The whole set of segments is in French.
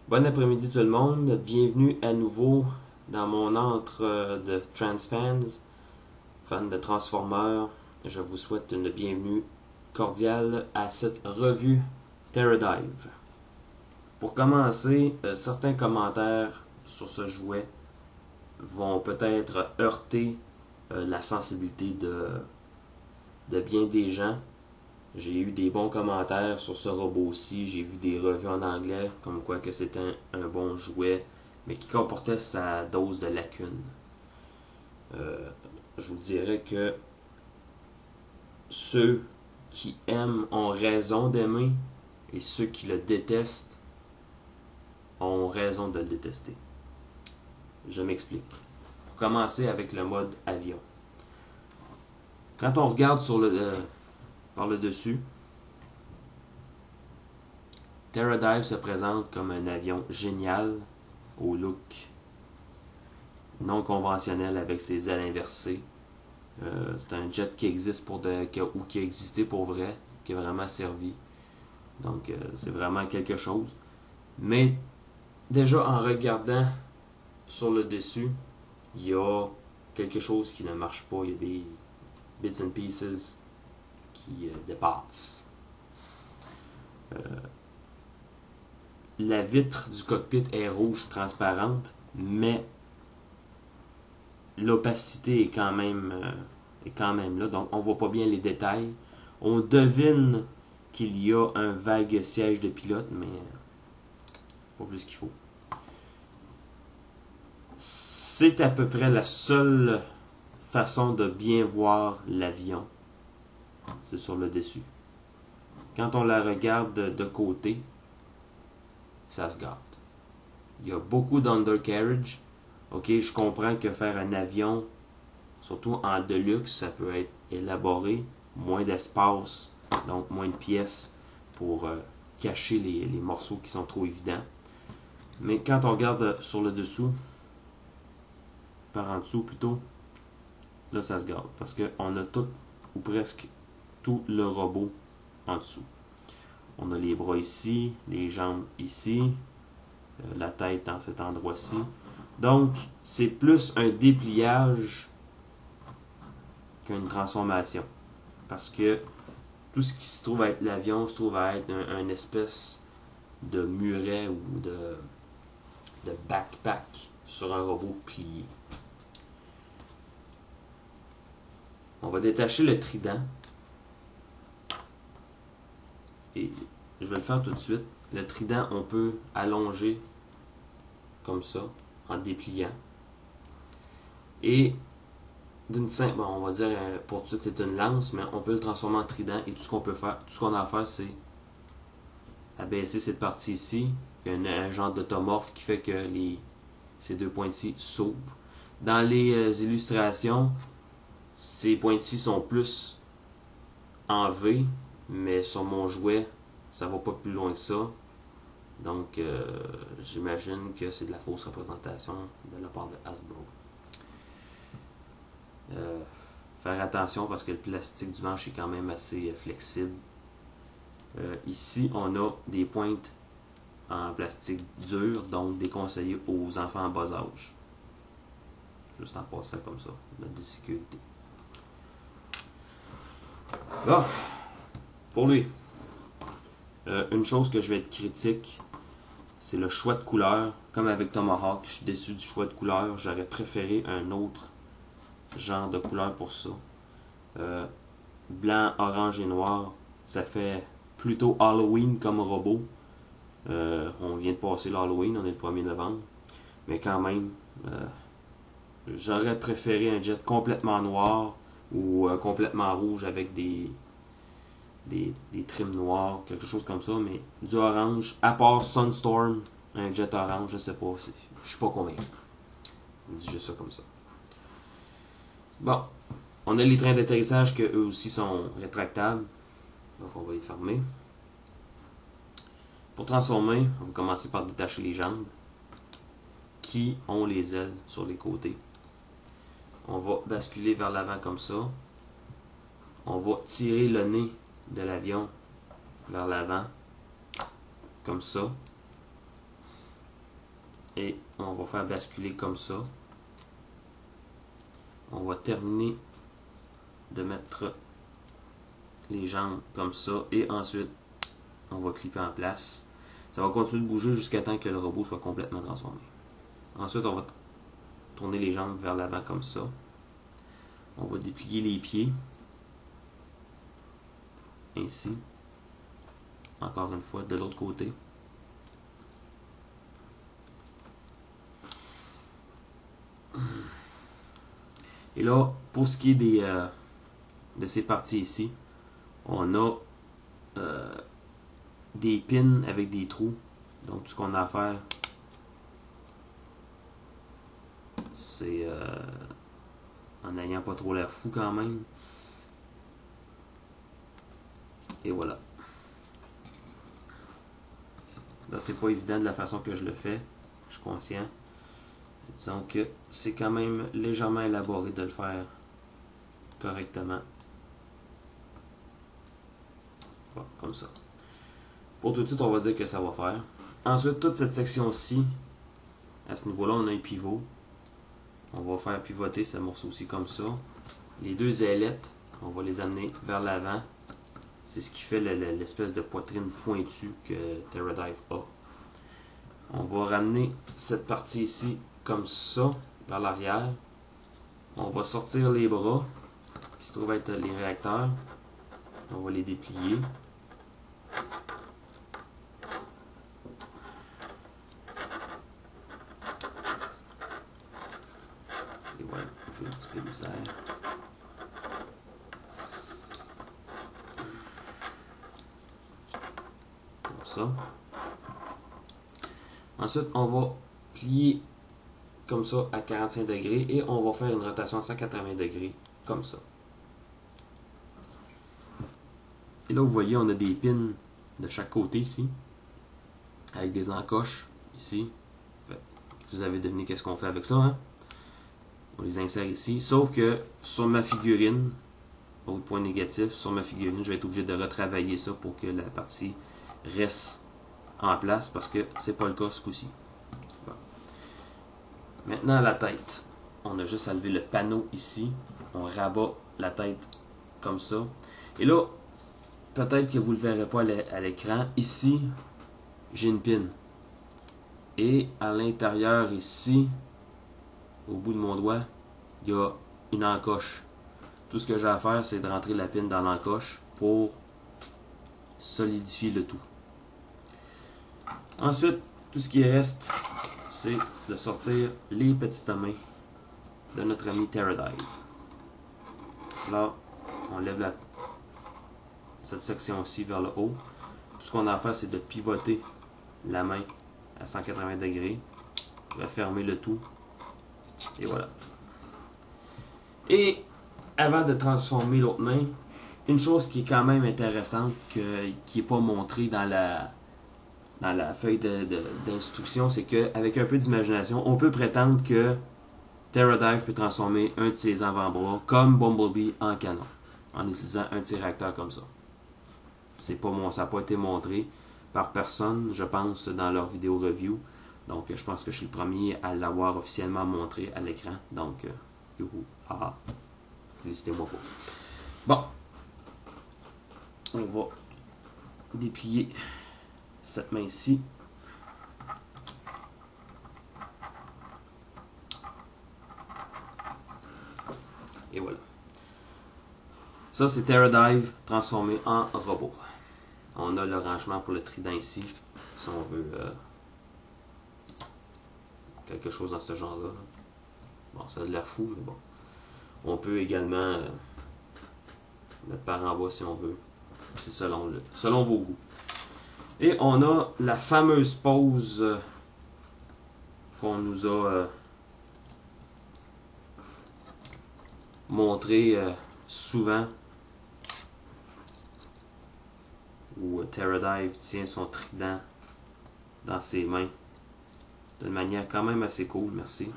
Bon après-midi tout le monde, bienvenue à nouveau dans mon antre de Transfans, fans de Transformers. Je vous souhaite une bienvenue cordiale à cette revue Terradive. Pour commencer, certains commentaires sur ce jouet vont peut-être heurter la sensibilité de bien des gens. J'ai eu des bons commentaires sur ce robot-ci. J'ai vu des revues en anglais comme quoi que c'était un bon jouet, mais qui comportait sa dose de lacunes. Je vous dirais que ceux qui aiment ont raison d'aimer et ceux qui le détestent ont raison de le détester. Je m'explique. Pour commencer avec le mode avion. Quand on regarde par le dessus, Terradive se présente comme un avion génial au look non conventionnel avec ses ailes inversées. C'est un jet qui existe ou qui a existé pour vrai, qui a vraiment servi. Donc c'est vraiment quelque chose. Mais déjà en regardant sur le dessus, il y a quelque chose qui ne marche pas. Il y a des bits and pieces qui dépassent. La vitre du cockpit est rouge transparente, mais l'opacité est quand même là, donc on voit pas bien les détails. On devine qu'il y a un vague siège de pilote, mais pas plus qu'il faut. C'est à peu près la seule façon de bien voir l'avion. C'est sur le dessus. Quand on la regarde de côté, ça se gâte. Il y a beaucoup d'undercarriage. Ok, je comprends que faire un avion, surtout en deluxe, ça peut être élaboré, moins d'espace, donc moins de pièces pour cacher les morceaux qui sont trop évidents. Mais quand on regarde sur le dessous, par en dessous plutôt, là ça se gâte parce qu'on a tout ou presque tout le robot en dessous. On a les bras ici, les jambes ici, la tête dans cet endroit-ci. Donc, c'est plus un dépliage qu'une transformation. Parce que tout ce qui se trouve à être l'avion se trouve à être un espèce de muret ou de backpack sur un robot plié. On va détacher le trident. Et je vais le faire tout de suite. Le trident, on peut allonger comme ça, en dépliant. Et d'une simple, bon, on va dire pour tout de suite c'est une lance, mais on peut le transformer en trident et tout ce qu'on peut faire, tout ce qu'on a à faire, c'est abaisser cette partie ici. Il y a un genre d'automorphe qui fait que ces deux points-ci s'ouvrent. Dans les illustrations, ces points-ci sont plus en V, mais sur mon jouet, ça va pas plus loin que ça. Donc, j'imagine que c'est de la fausse représentation de la part de Hasbro. Faire attention parce que le plastique du manche est quand même assez flexible. Ici, on a des pointes en plastique dur, donc déconseillé aux enfants en bas âge. Juste en passant comme ça, note de sécurité. Bon, pour lui, une chose que je vais être critique, c'est le choix de couleur. Comme avec Tomahawk, je suis déçu du choix de couleur. J'aurais préféré un autre genre de couleur pour ça. Blanc, orange et noir, ça fait plutôt Halloween comme robot. On vient de passer l'Halloween, on est le 1er novembre. Mais quand même, j'aurais préféré un jet complètement noir ou complètement rouge avec des trims noirs, quelque chose comme ça, mais du orange, à part Sunstorm, un jet orange, je sais pas, je suis pas convaincu. Je dis juste ça comme ça. Bon, on a les trains d'atterrissage que eux aussi sont rétractables, donc on va les fermer. Pour transformer, on va commencer par détacher les jambes qui ont les ailes sur les côtés. On va basculer vers l'avant comme ça. On va tirer le nez de l'avion vers l'avant, comme ça. Et on va faire basculer comme ça. On va terminer de mettre les jambes comme ça. Et ensuite, on va clipper en place. Ça va continuer de bouger jusqu'à temps que le robot soit complètement transformé. Ensuite, on va tourner les jambes vers l'avant comme ça. On va déplier les pieds. Ainsi. Encore une fois, de l'autre côté. Et là, pour ce qui est de ces parties ici, on a des pins avec des trous. Donc, tout ce qu'on a à faire, c'est en n'ayant pas trop l'air fou quand même. Et voilà. Là, c'est pas évident de la façon que je le fais. Je suis conscient. Disons que c'est quand même légèrement élaboré de le faire correctement. Voilà, comme ça. Pour tout de suite, on va dire que ça va faire. Ensuite, toute cette section-ci, à ce niveau-là, on a un pivot. On va faire pivoter ce morceau-ci comme ça. Les deux ailettes, on va les amener vers l'avant. C'est ce qui fait l'espèce de poitrine pointue que Terradive a. On va ramener cette partie ici comme ça, vers l'arrière. On va sortir les bras, qui se trouvent être les réacteurs. On va les déplier. Et voilà, j'ai un petit peu de misère. Comme ça. Ensuite, on va plier comme ça à 45 degrés et on va faire une rotation à 180 degrés comme ça. Et là, vous voyez, on a des pins de chaque côté ici, avec des encoches ici. Vous avez deviné qu'est-ce qu'on fait avec ça, hein? On les insère ici, sauf que sur ma figurine, autre point négatif, sur ma figurine, je vais être obligé de retravailler ça pour que la partie reste en place, parce que c'est pas le cas ce coup-ci. Bon. Maintenant, la tête. On a juste à lever le panneau ici. On rabat la tête comme ça. Et là, peut-être que vous ne le verrez pas à l'écran. Ici, j'ai une pin. Et à l'intérieur ici, au bout de mon doigt, il y a une encoche. Tout ce que j'ai à faire, c'est de rentrer la pin dans l'encoche pour solidifier le tout. Ensuite, tout ce qui reste, c'est de sortir les petites mains de notre ami Terradive. Là, on lève cette section-ci vers le haut. Tout ce qu'on a à faire, c'est de pivoter la main à 180 degrés, refermer le tout, et voilà. Et avant de transformer l'autre main, une chose qui est quand même intéressante, qui n'est pas montrée dans la feuille d'instruction, c'est qu'avec un peu d'imagination, on peut prétendre que Terradive peut transformer un de ses avant-bras comme Bumblebee en canon, en utilisant un de ses réacteurs comme ça. Ça n'a pas été montré par personne, je pense, dans leur vidéo review. Donc, je pense que je suis le premier à l'avoir officiellement montré à l'écran. Donc, youhou, haha, félicitez-moi pas. Bon, on va déplier cette main-ci. Et voilà. Ça, c'est Terradive transformé en robot. On a le rangement pour le trident ici, si on veut quelque chose dans ce genre-là. Bon, ça a de l'air fou, mais bon. On peut également mettre par en bas si on veut. C'est selon vos goûts. Et on a la fameuse pose qu'on nous a montrée souvent, où Terradive tient son trident dans ses mains d'une manière quand même assez cool, merci.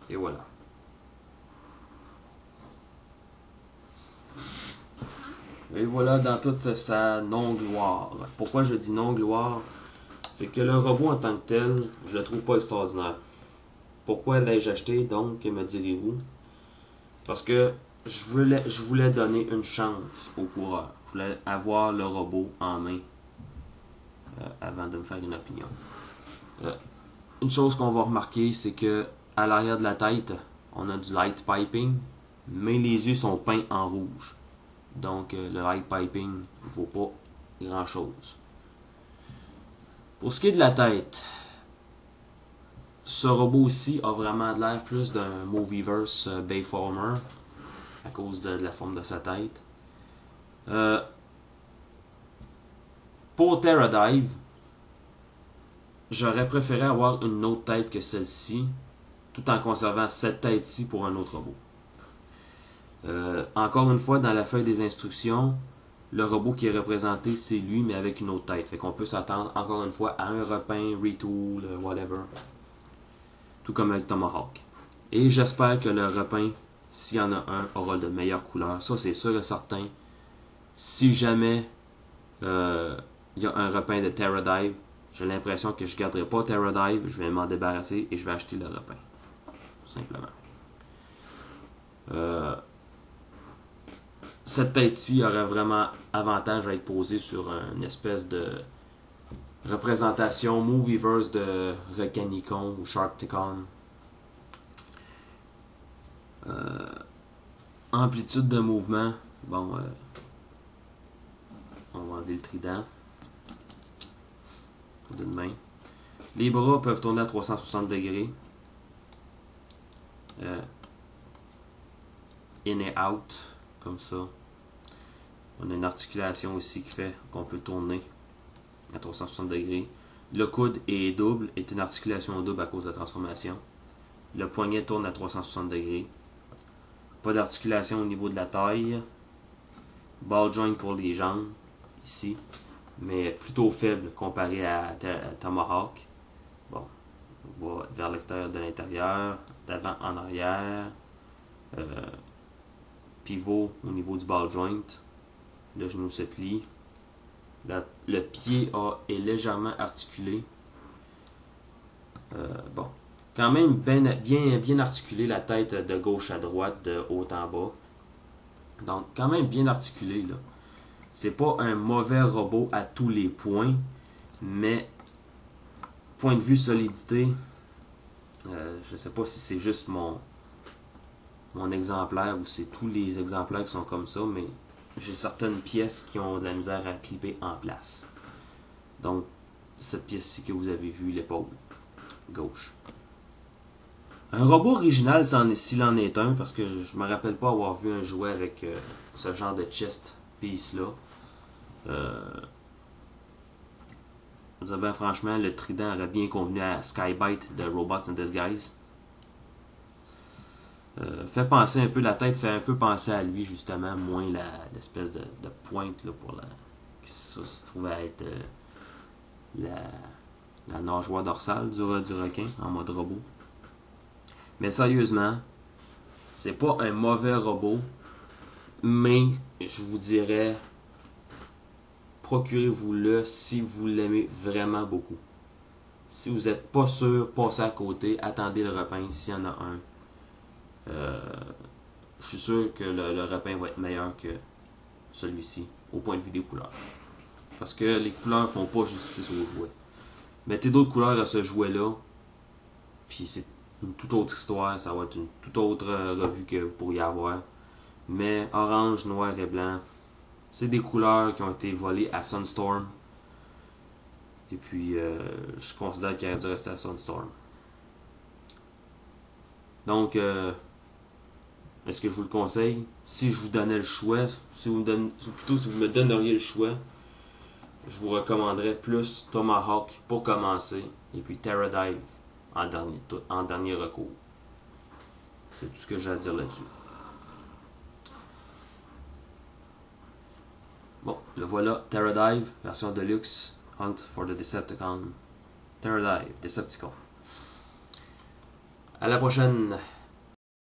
Et voilà. Et voilà dans toute sa non-gloire. Pourquoi je dis non-gloire? C'est que le robot en tant que tel, je le trouve pas extraordinaire. Pourquoi l'ai-je acheté donc, me direz-vous? Parce que je voulais donner une chance au coureur. Je voulais avoir le robot en main avant de me faire une opinion. Une chose qu'on va remarquer, c'est que à l'arrière de la tête, on a du light piping, mais les yeux sont peints en rouge. Donc le light piping ne vaut pas grand chose. Pour ce qui est de la tête, ce robot aussi a vraiment l'air plus d'un Moviverse Bayformer à cause de la forme de sa tête. Pour Terradive, j'aurais préféré avoir une autre tête que celle-ci, tout en conservant cette tête-ci pour un autre robot. Encore une fois, dans la feuille des instructions, le robot qui est représenté, c'est lui, mais avec une autre tête. Fait qu'on peut s'attendre, encore une fois, à un repeint, retool, whatever. Tout comme avec Tomahawk. Et j'espère que le repeint, s'il y en a un, aura de meilleures couleurs. Ça, c'est sûr et certain. Si jamais il y a un repeint de Terradive, j'ai l'impression que je ne garderai pas Terradive, je vais m'en débarrasser et je vais acheter le repeint. Tout simplement. Cette tête-ci aurait vraiment avantage à être posée sur une espèce de représentation Movieverse de Recanicon ou Sharkticon. Amplitude de mouvement. Bon, on va enlever le trident d'une main. Les bras peuvent tourner à 360 degrés. In et out, comme ça. On a une articulation aussi qui fait qu'on peut tourner à 360 degrés. Le coude est double, est une articulation double à cause de la transformation. Le poignet tourne à 360 degrés. Pas d'articulation au niveau de la taille. Ball joint pour les jambes, ici. Mais plutôt faible comparé à Tomahawk. Bon, on va vers l'extérieur de l'intérieur, d'avant en arrière. Pivot au niveau du ball joint. Le genou se plie. Le pied est légèrement articulé. Bon. Quand même bien articulé la tête de gauche à droite, de haut en bas. Donc, quand même bien articulé, là. C'est pas un mauvais robot à tous les points, mais point de vue solidité, je sais pas si c'est juste mon exemplaire ou c'est tous les exemplaires qui sont comme ça, mais j'ai certaines pièces qui ont de la misère à clipper en place. Donc, cette pièce-ci que vous avez vue, l'épaule gauche. Un robot original, s'il en est un, parce que je me rappelle pas avoir vu un jouet avec ce genre de chest piece-là. Je veux dire, ben, franchement, le trident aurait bien convenu à Skybite de Robots in Disguise. Fait penser un peu, la tête fait un peu penser à lui, justement, moins l'espèce de pointe là, pour qui se trouve à être la nageoire dorsale du requin en mode robot. Mais sérieusement, c'est pas un mauvais robot, mais je vous dirais, procurez-vous-le si vous l'aimez vraiment beaucoup. Si vous n'êtes pas sûr, passez à côté, attendez le repeint s'il y en a un. Je suis sûr que le repeint va être meilleur que celui-ci, au point de vue des couleurs. Parce que les couleurs font pas justice au jouet. Mettez d'autres couleurs à ce jouet-là, puis c'est une toute autre histoire, ça va être une toute autre revue que vous pourriez avoir. Mais orange, noir et blanc, c'est des couleurs qui ont été volées à Sunstorm. Et puis, je considère qu'il aurait dû rester à Sunstorm. Donc, est-ce que je vous le conseille? Si je vous donnais le choix, si vous me donneriez le choix, je vous recommanderais plus Tomahawk pour commencer, et puis Terradive en dernier recours. C'est tout ce que j'ai à dire là-dessus. Bon, le voilà, Terradive, version Deluxe, Hunt for the Decepticon. Terradive, Decepticon. À la prochaine!